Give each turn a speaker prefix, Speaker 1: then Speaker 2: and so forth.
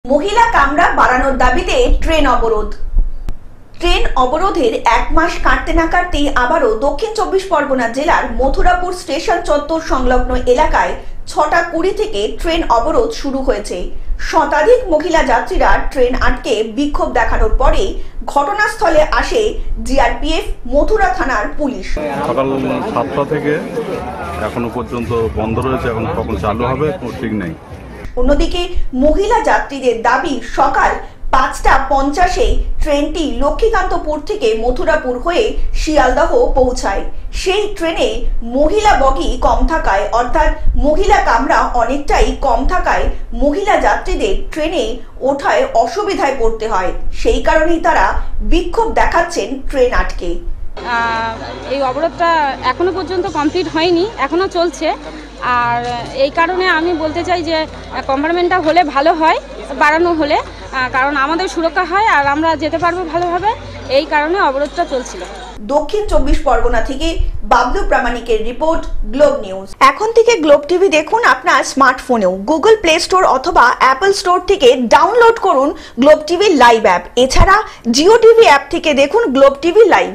Speaker 1: महिला कामरा बाड़ानोर दाबिते ट्रेन अवरोध। ट्रेन अवरोधेर एक मास काटते ना काटतेई आबारो दक्षिण चब्बिश परगना जेलार मथुरापुर स्टेशन चत्वर संलग्न एलाकाय 6:20 থেকে ट्रेन अवरोध शुरू हয়েছে। शताधिक महिला यात्रीरा ट्रेन आटके विक्षोभ देखानोर परे घटनास्थले आसे জিআরপিএফ मथुरा थानार पुलिश।
Speaker 2: সকাল 7টা থেকে এখনো পর্যন্ত বন্ধ রয়েছে, এখন কখন চালু হবে ঠিক নেই।
Speaker 1: অন্যদিকে মহিলা যাত্রীদের দাবি সকাল 5:50 ট্রেনটি লক্ষ্মীকান্তপুর থেকে মথুরাপুর হয়ে শিয়ালদহ পৌঁছায়। সেই ট্রেনে মহিলা বগি কম থাকায় অর্থাৎ মহিলা কামরা অনেকটাই কম থাকায় মহিলা যাত্রীদের ট্রেনে ওঠায় অসুবিধায় পড়তে হয়। সেই কারণেই তারা বিক্ষোভ দেখাচ্ছেন ট্রেন আটকে।
Speaker 3: এই অবরোধটা এখনো পর্যন্ত কমপ্লিট হয়নি, এখনো চলছে। আর এই কারণে আমি বলতে চাই যে কম্পার্টমেন্টটা হলে ভালো হয়, বাড়ানো হলে, কারণ আমাদের সুরক্ষা হয় আর আমরা যেতে পারবো ভালোভাবে। এই কারণে অবরোধটা চলছিল।
Speaker 1: দক্ষিণ চব্বিশ পরগনা থেকে বাবলু প্রামাণিকের রিপোর্ট, গ্লোব নিউজ। এখন থেকে গ্লোব টিভি দেখুন আপনার স্মার্টফোনেও। গুগল প্লে স্টোর অথবা অ্যাপল স্টোর থেকে ডাউনলোড করুন গ্লোব টিভি লাইভ অ্যাপ। এছাড়া জিও টিভি অ্যাপ থেকে দেখুন গ্লোব টিভি লাইভ।